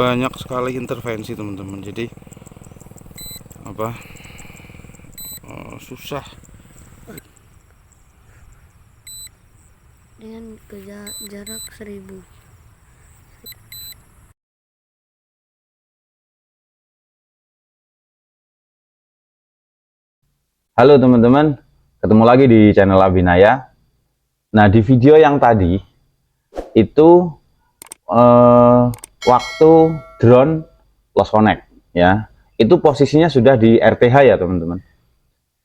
banyak sekali intervensi teman-teman. Jadi apa susah dengan jarak 1000. Halo teman-teman, ketemu lagi di channel Abinaya. Nah, di video yang tadi itu waktu drone lost connect ya, itu posisinya sudah di RTH ya teman-teman.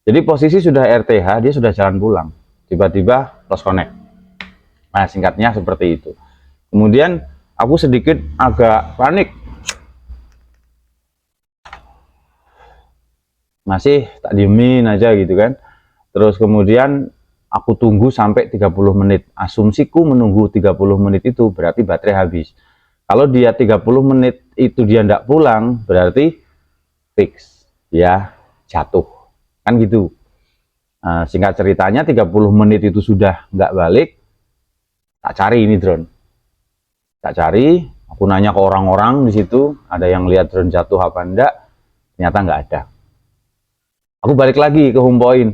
Jadi posisi sudah RTH, dia sudah jalan pulang, tiba-tiba lost connect. Nah, singkatnya seperti itu. Kemudian aku sedikit agak panik, masih tak diemin aja gitu kan. Terus kemudian aku tunggu sampai 30 menit. Asumsiku menunggu 30 menit itu berarti baterai habis. Kalau dia 30 menit itu dia tidak pulang, berarti fix, dia jatuh. Kan gitu. Nah, singkat ceritanya 30 menit itu sudah nggak balik, tak cari ini drone. Tak cari, aku nanya ke orang-orang di situ, ada yang lihat drone jatuh apa enggak, ternyata nggak ada. Aku balik lagi ke home point.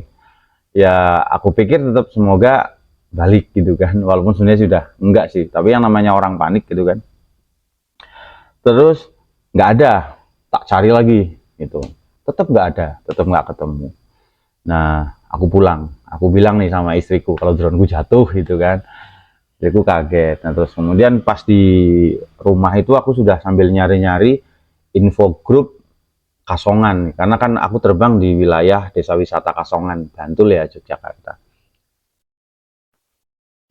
Ya aku pikir tetap semoga balik gitu kan, walaupun sebenarnya sudah enggak sih, tapi yang namanya orang panik gitu kan. Terus nggak ada, tak cari lagi gitu, tetap nggak ada, tetap nggak ketemu. Nah aku pulang, aku bilang nih sama istriku kalau droneku jatuh gitu kan. Istriku kaget. Nah terus kemudian pas di rumah itu aku sudah sambil nyari-nyari info grup Kasongan, karena kan aku terbang di wilayah desa wisata Kasongan, Bantul ya, Yogyakarta.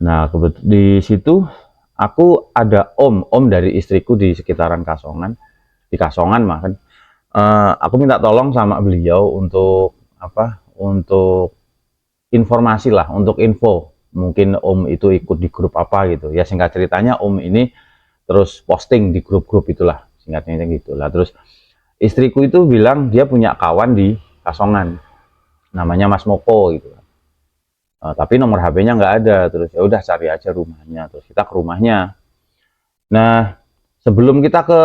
Nah, di situ aku ada om dari istriku di sekitaran Kasongan, di Kasongan mah kan. Aku minta tolong sama beliau untuk apa? Untuk informasi lah, untuk info. Mungkin om itu ikut di grup apa gitu. Ya singkat ceritanya om ini terus posting di grup-grup itulah, singkatnya gitu lah. Terus istriku itu bilang dia punya kawan di Kasongan, namanya Mas Moko gitu. Tapi nomor HP-nya nggak ada. Terus ya udah cari aja rumahnya. Terus kita ke rumahnya. Nah, sebelum kita ke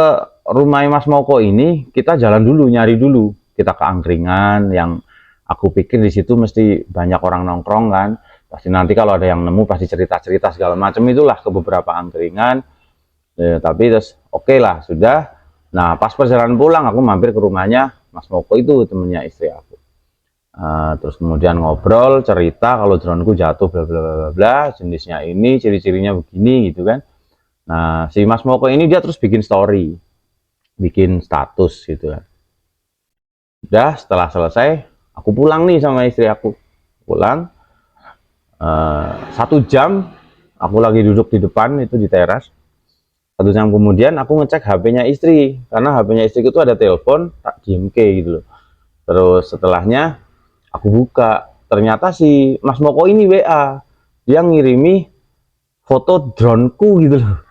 rumah Mas Moko ini, kita jalan dulu, nyari dulu. Kita ke angkringan yang aku pikir di situ mesti banyak orang nongkrong kan. Pasti nanti kalau ada yang nemu pasti cerita-cerita segala macam itulah ke beberapa angkringan. Tapi terus oke lah sudah. Nah, pas perjalanan pulang aku mampir ke rumahnya Mas Moko itu, temennya istri aku. Terus kemudian ngobrol, cerita kalau droneku jatuh bla bla bla bla, jenisnya ini, ciri-cirinya begini gitu kan. Nah, si Mas Moko ini dia terus bikin story, bikin status gitu kan. Udah setelah selesai, aku pulang nih sama istri aku. Pulang 1 jam aku lagi duduk di depan itu di teras. 1 jam kemudian aku ngecek HP-nya istri, karena HP-nya istriku itu ada telepon, tak diem ke gitu loh. Terus setelahnya aku buka, ternyata si Mas Moko ini WA, dia ngirimi foto droneku gitu loh.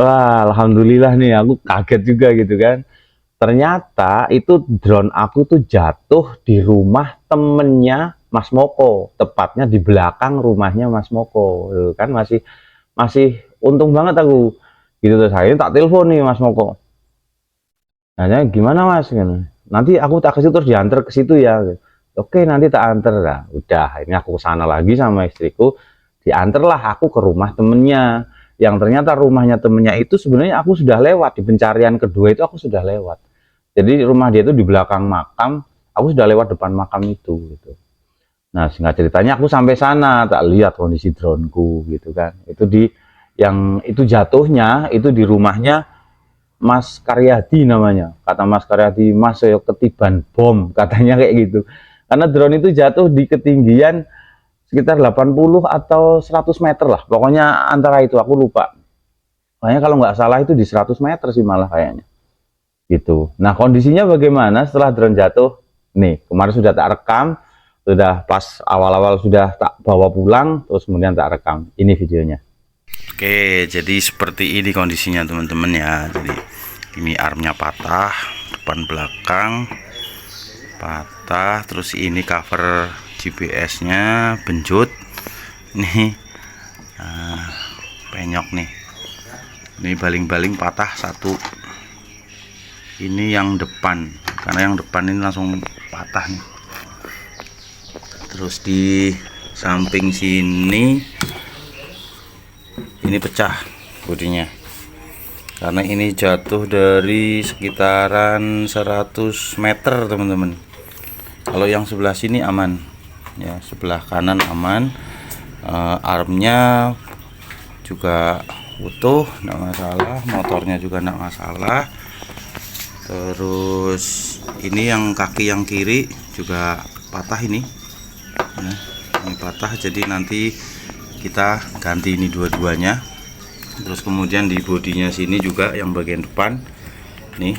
Wah, alhamdulillah nih, aku kaget juga gitu kan. Ternyata itu drone aku tuh jatuh di rumah temennya Mas Moko, tepatnya di belakang rumahnya Mas Moko. Kan masih masih untung banget aku. Gitu terus akhirnya tak telepon nih Mas Moko. Nanya gimana Mas? Nanti aku tak kasih terus diantar ke situ ya. Oke nanti tak antar. Nah, udah ini aku kesana lagi sama istriku, diantarlah aku ke rumah temennya, yang ternyata rumahnya temennya itu sebenarnya aku sudah lewat di pencarian kedua, itu aku sudah lewat. Jadi rumah dia itu di belakang makam, aku sudah lewat depan makam itu gitu. Nah singkat ceritanya aku sampai sana, tak lihat kondisi droneku gitu kan, itu di yang itu jatuhnya itu di rumahnya Mas Karyadi namanya. Kata Mas Karyadi, Mas saya ketiban bom, katanya kayak gitu. Karena drone itu jatuh di ketinggian sekitar 80 atau 100 meter lah. Pokoknya antara itu, aku lupa. Kayaknya kalau nggak salah itu di 100 meter sih malah kayaknya. Gitu. Nah kondisinya bagaimana setelah drone jatuh? Nih, kemarin sudah tak rekam. Sudah pas awal-awal sudah tak bawa pulang, terus kemudian tak rekam. Ini videonya. Oke, jadi seperti ini kondisinya teman-teman ya. Jadi ini armnya patah, depan belakang patah, terus ini cover GPS-nya benjut. Nih, penyok nih. Ini baling-baling patah satu. ini yang depan, karena yang depan ini langsung patah nih. Terus di samping sini ini pecah bodinya, karena ini jatuh dari sekitaran 100 meter teman-teman. Kalau yang sebelah sini aman ya, sebelah kanan aman, armnya juga utuh, enggak masalah, motornya juga enggak masalah. Terus ini yang kaki yang kiri juga patah ini ya, ini patah, jadi nanti kita ganti ini dua-duanya. Terus kemudian di bodinya sini juga yang bagian depan nih,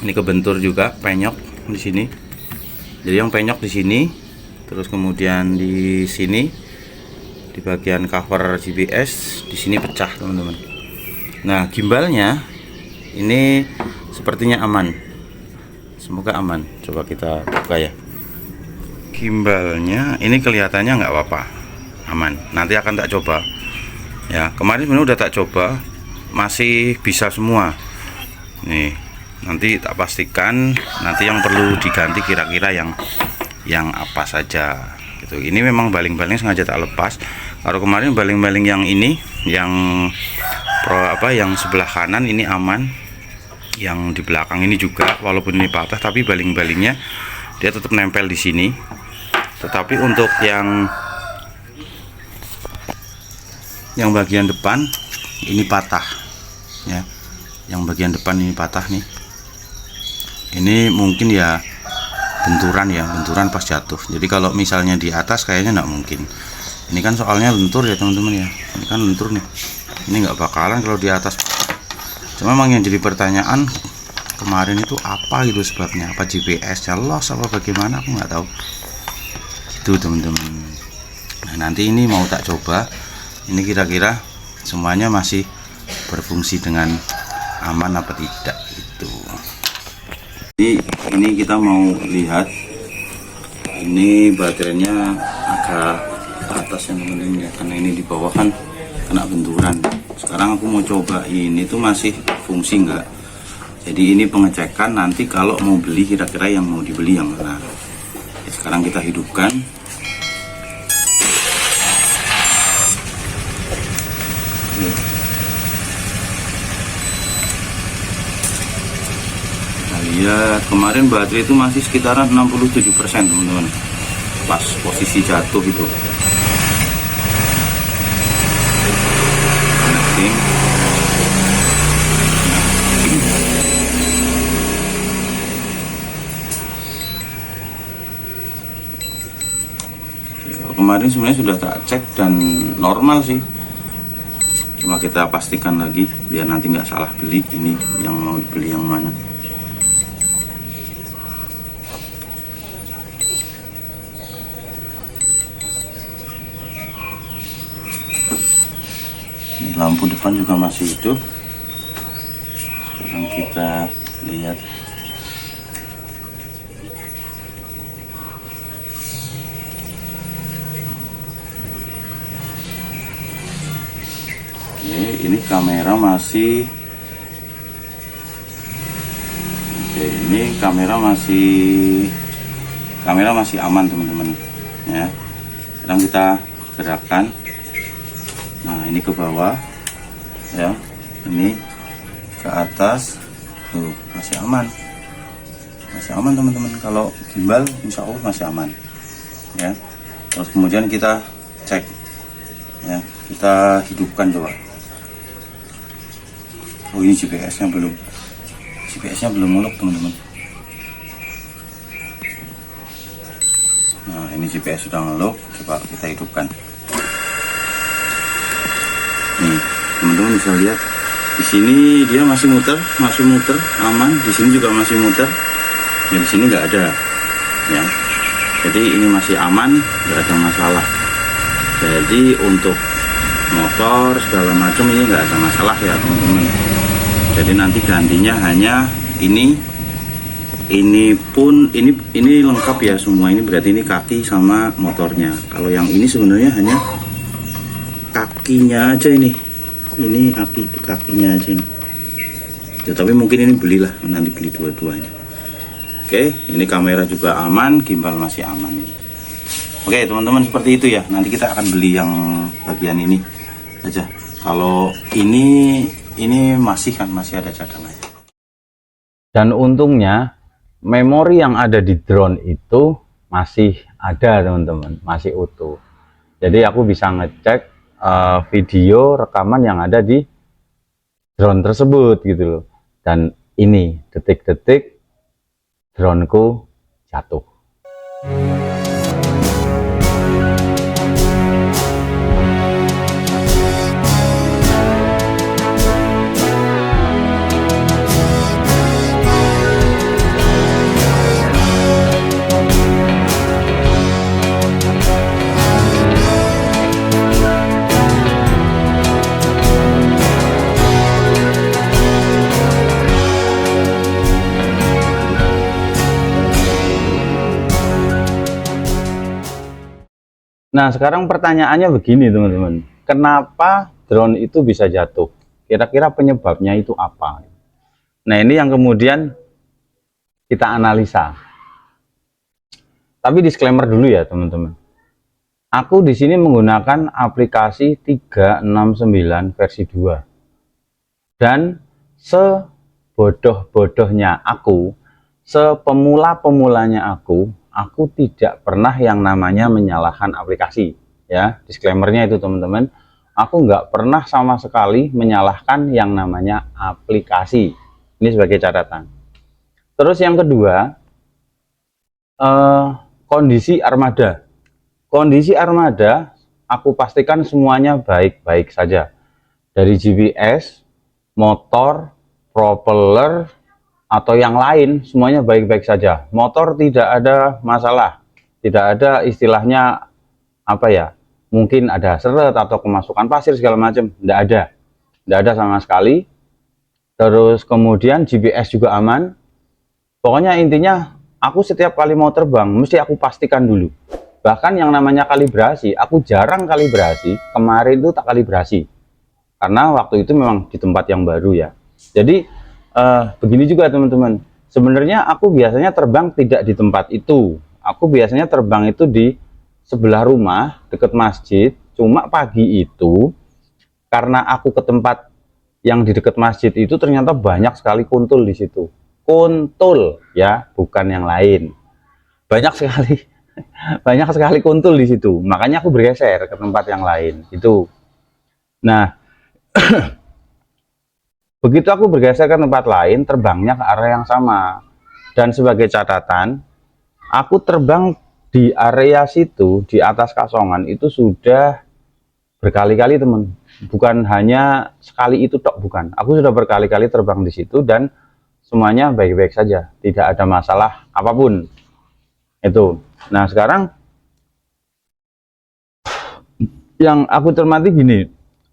ini kebentur juga, penyok di sini. Jadi yang penyok di sini, terus kemudian di sini di bagian cover GPS di sini pecah teman-teman. Nah, gimbalnya ini sepertinya aman, semoga aman. Coba kita buka ya. Gimbalnya ini kelihatannya nggak apa-apa, aman. Nanti akan tak coba ya. Kemarin sebenarnya udah tak coba, masih bisa semua nih. Nanti tak pastikan nanti yang perlu diganti kira-kira yang apa saja gitu. Ini memang baling-baling sengaja tak lepas. Kalau kemarin baling-baling yang ini yang yang sebelah kanan ini aman, yang di belakang ini juga walaupun ini patah tapi baling-balingnya dia tetap nempel di sini. Tetapi untuk yang bagian depan ini patah ya, yang bagian depan ini patah nih. Ini mungkin ya benturan ya, benturan pas jatuh. Jadi kalau misalnya di atas kayaknya nggak mungkin. Ini kan soalnya lentur ya teman-teman ya, ini kan lentur nih, ini nggak bakalan kalau di atas. Cuma memang yang jadi pertanyaan kemarin itu apa gitu sebabnya, apa GPS-nya loss apa bagaimana, aku nggak tahu itu teman-teman. Nah, nanti ini mau tak coba, ini kira-kira semuanya masih berfungsi dengan aman apa tidak gitu. Jadi ini kita mau lihat, ini baterainya agak ke atas ya teman-teman ya, karena ini di bawah kan kena benturan. Sekarang aku mau coba ini tuh masih fungsi enggak. Jadi ini pengecekan, nanti kalau mau beli kira-kira yang mau dibeli yang mana. Sekarang kita hidupkan. Lihat kemarin baterai itu masih sekitaran 67% teman-teman, pas posisi jatuh itu. Connecting. Kemarin sebenarnya sudah tak cek dan normal sih, cuma kita pastikan lagi biar nanti nggak salah beli. Ini yang mau dibeli yang mana. Lampu depan juga masih hidup. Sekarang kita lihat. Oke, ini kamera masih. Oke, ini kamera masih aman teman-teman ya. Sekarang kita gerakkan. Nah, ini ke bawah ya, ini ke atas tuh, masih aman teman-teman. Kalau gimbal insya Allah masih aman ya. Terus kemudian kita cek ya, kita hidupkan coba. Oh, ini GPS-nya belum ngelok teman-teman. Nah, ini GPS sudah ngelok, coba kita hidupkan. Nih teman-teman bisa lihat di sini dia masih muter aman, di sini juga masih muter ya, di sini nggak ada ya, jadi ini masih aman, nggak ada masalah. Jadi untuk motor segala macam ini nggak ada masalah ya teman-teman. Jadi nanti gantinya hanya ini pun ini lengkap ya semua. Ini berarti ini kaki sama motornya. Kalau yang ini sebenarnya hanya kakinya aja, ini kakinya aja ini. ya, tapi mungkin ini belilah, nanti beli dua-duanya. Oke, ini kamera juga aman, gimbal masih aman. Oke teman-teman, seperti itu ya. Nanti kita akan beli yang bagian ini saja. Kalau ini masih ada cadangan. Dan untungnya memori yang ada di drone itu masih ada teman-teman, masih utuh. Jadi aku bisa ngecek video rekaman yang ada di drone tersebut gitu loh. Dan ini detik-detik droneku jatuh. Nah, sekarang pertanyaannya begini teman-teman, kenapa drone itu bisa jatuh? Kira-kira penyebabnya itu apa? Nah, ini yang kemudian kita analisa. Tapi disclaimer dulu ya teman-teman. Aku di sini menggunakan aplikasi 369 versi 2. Dan sebodoh-bodohnya aku, sepemula-pemulanya aku tidak pernah yang namanya menyalahkan aplikasi ya, disclaimernya itu teman-teman. Aku nggak pernah sama sekali menyalahkan yang namanya aplikasi, ini sebagai catatan. Terus yang kedua, kondisi armada aku pastikan semuanya baik-baik saja, dari GPS, motor, propeller, atau yang lain semuanya baik-baik saja. Motor tidak ada masalah, tidak ada istilahnya apa ya, mungkin ada seret atau kemasukan pasir segala macam, tidak ada sama sekali. Terus kemudian GPS juga aman. Pokoknya intinya aku setiap kali mau terbang mesti aku pastikan dulu. Bahkan yang namanya kalibrasi, aku jarang kalibrasi. Kemarin itu tak kalibrasi karena waktu itu memang di tempat yang baru ya. Jadi begini juga teman-teman, sebenarnya aku biasanya terbang tidak di tempat itu. Aku biasanya terbang itu di sebelah rumah dekat masjid. Cuma pagi itu karena aku ke tempat yang di dekat masjid itu ternyata banyak sekali kuntul di situ. Kuntul ya, bukan yang lain. Banyak sekali banyak sekali kuntul di situ. Makanya aku bergeser ke tempat yang lain itu. Nah, begitu aku bergeser ke tempat lain, terbangnya ke arah yang sama. Dan sebagai catatan, aku terbang di area situ, di atas Kasongan itu sudah berkali-kali teman. Bukan hanya sekali itu tok, bukan. Aku sudah berkali-kali terbang di situ dan semuanya baik-baik saja. Tidak ada masalah apapun. Itu. Nah, sekarang yang aku cermati gini.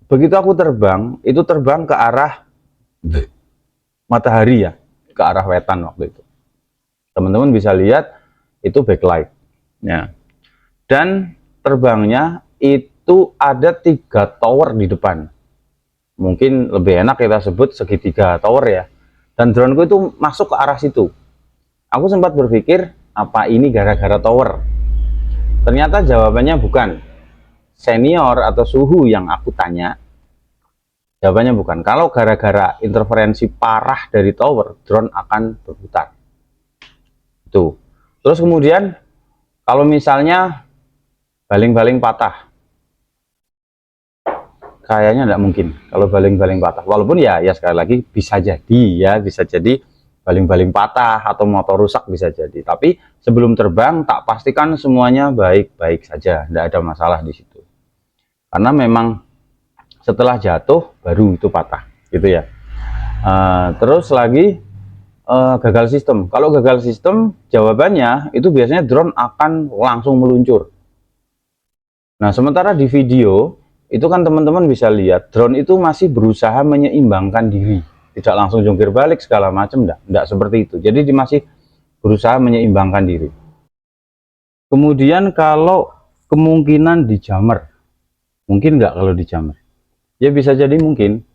Begitu aku terbang, itu terbang ke arah matahari ya, ke arah wetan waktu itu. Teman-teman bisa lihat itu backlight ya. Dan terbangnya itu ada 3 tower di depan. Mungkin lebih enak kita sebut segitiga tower ya. Dan droneku itu masuk ke arah situ. Aku sempat berpikir apa ini gara-gara tower. Ternyata jawabannya bukan. Senior atau suhu yang aku tanya, jawabannya bukan. Kalau gara-gara interferensi parah dari tower, drone akan berputar. Itu. Terus kemudian kalau misalnya baling-baling patah, kayaknya tidak mungkin kalau baling-baling patah. Walaupun ya sekali lagi bisa jadi ya, bisa jadi baling-baling patah atau motor rusak bisa jadi. Tapi sebelum terbang tak pastikan semuanya baik-baik saja, tidak ada masalah di situ. Karena memang setelah jatuh baru itu patah gitu ya. Terus lagi gagal sistem. Kalau gagal sistem jawabannya itu biasanya drone akan langsung meluncur. Nah, sementara di video itu kan teman-teman bisa lihat drone itu masih berusaha menyeimbangkan diri, tidak langsung jungkir balik segala macam, enggak seperti itu. Jadi dia masih berusaha menyeimbangkan diri. Kemudian kalau kemungkinan dijammer, mungkin nggak kalau dijammer? Ya bisa jadi mungkin.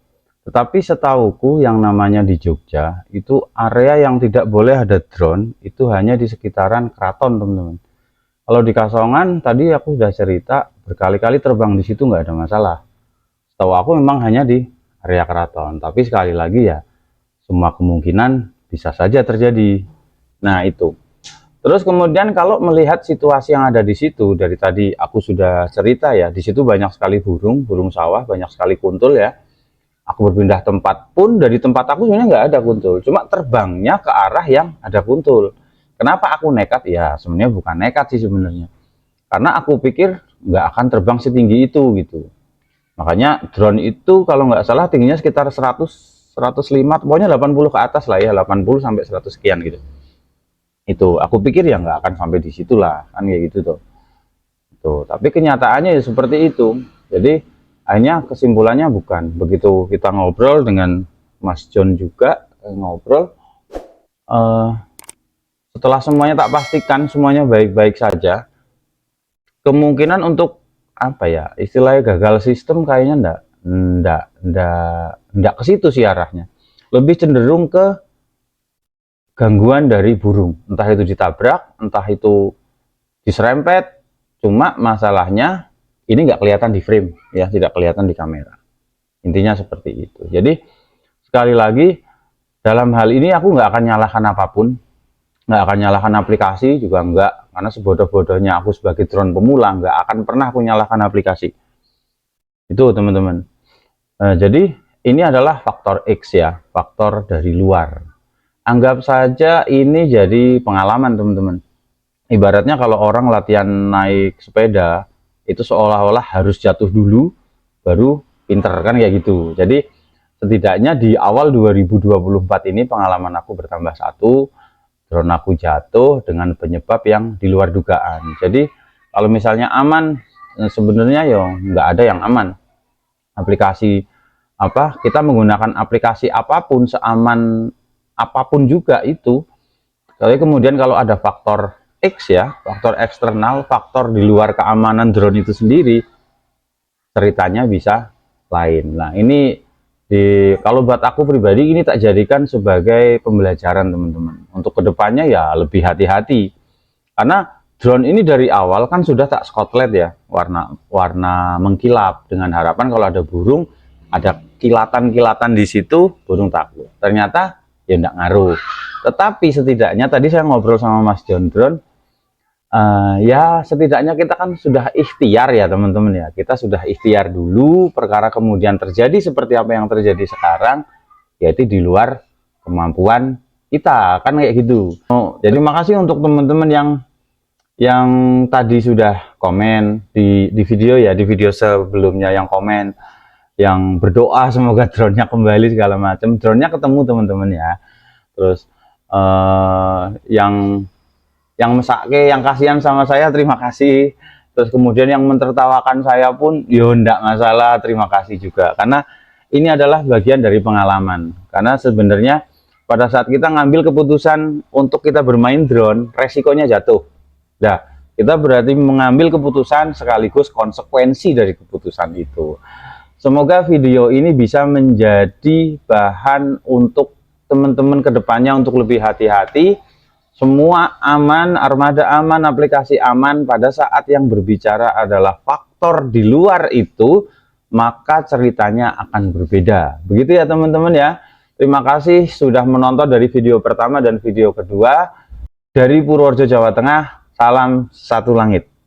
Tetapi setauku yang namanya di Jogja itu area yang tidak boleh ada drone itu hanya di sekitaran keraton, teman-teman. Kalau di Kasongan tadi aku sudah cerita berkali-kali terbang di situ nggak ada masalah. Setahu aku memang hanya di area keraton. Tapi sekali lagi ya, semua kemungkinan bisa saja terjadi. Nah itu. Terus kemudian kalau melihat situasi yang ada di situ, dari tadi aku sudah cerita ya, di situ banyak sekali burung sawah, banyak sekali kuntul ya. Aku berpindah tempat pun dari tempat aku sebenarnya nggak ada kuntul, cuma terbangnya ke arah yang ada kuntul. Kenapa aku nekat? Ya sebenarnya bukan nekat sih sebenarnya, karena aku pikir nggak akan terbang setinggi itu gitu. Makanya drone itu kalau nggak salah tingginya sekitar 100, 105, pokoknya 80 ke atas lah ya, 80 sampai 100 sekian gitu. Itu aku pikir ya nggak akan sampai di situ lah, kan kayak gitu tuh. Tuh, tapi kenyataannya ya seperti itu. Jadi akhirnya kesimpulannya bukan. Begitu kita ngobrol dengan Mas John juga ngobrol, setelah semuanya tak pastikan semuanya baik-baik saja, kemungkinan untuk apa ya istilahnya gagal sistem kayaknya ndak ke situ sih arahnya. Lebih cenderung ke gangguan dari burung, entah itu ditabrak, entah itu diserempet. Cuma masalahnya ini nggak kelihatan di frame ya, tidak kelihatan di kamera. Intinya seperti itu. Jadi sekali lagi dalam hal ini aku nggak akan nyalahkan apapun, nggak akan nyalahkan aplikasi juga nggak, karena sebodoh-bodohnya aku sebagai drone pemula nggak akan pernah aku nyalahkan aplikasi. Itu teman-teman. Jadi ini adalah faktor X ya, faktor dari luar. Anggap saja ini jadi pengalaman teman-teman. Ibaratnya kalau orang latihan naik sepeda itu seolah-olah harus jatuh dulu baru pinter kan kayak gitu. Jadi setidaknya di awal 2024 ini pengalaman aku bertambah satu, drone aku jatuh dengan penyebab yang di luar dugaan. Jadi kalau misalnya aman, sebenarnya ya nggak ada yang aman. Aplikasi apa, kita menggunakan aplikasi apapun, seaman apapun juga itu. Tapi kemudian kalau ada faktor X ya, faktor eksternal, faktor di luar keamanan drone itu sendiri, ceritanya bisa lain. Nah ini kalau buat aku pribadi ini tak jadikan sebagai pembelajaran teman-teman. Untuk kedepannya ya lebih hati-hati, karena drone ini dari awal kan sudah tak skotlet ya, warna mengkilap dengan harapan kalau ada burung, ada kilatan-kilatan di situ, burung takut. Ternyata ya enggak ngaruh. Tetapi setidaknya tadi saya ngobrol sama Mas John Drone, ya setidaknya kita kan sudah ikhtiar ya teman-teman ya, kita sudah ikhtiar dulu, perkara kemudian terjadi seperti apa yang terjadi sekarang, yaitu di luar kemampuan kita kan kayak gitu. Jadi makasih untuk teman-teman yang tadi sudah komen di video ya, di video sebelumnya yang komen, yang berdoa semoga drone-nya kembali segala macam. Drone-nya ketemu teman-teman ya. Terus yang mesake, yang kasihan sama saya, terima kasih. Terus kemudian yang mentertawakan saya pun, yo ndak masalah, terima kasih juga. Karena ini adalah bagian dari pengalaman. Karena sebenarnya pada saat kita ngambil keputusan untuk kita bermain drone, resikonya jatuh. Nah, kita berarti mengambil keputusan sekaligus konsekuensi dari keputusan itu. Semoga video ini bisa menjadi bahan untuk teman-teman kedepannya untuk lebih hati-hati. Semua aman, armada aman, aplikasi aman. Pada saat yang berbicara adalah faktor di luar itu, maka ceritanya akan berbeda. Begitu ya teman-teman ya. Terima kasih sudah menonton dari video pertama dan video kedua. Dari Purworejo, Jawa Tengah, salam satu langit.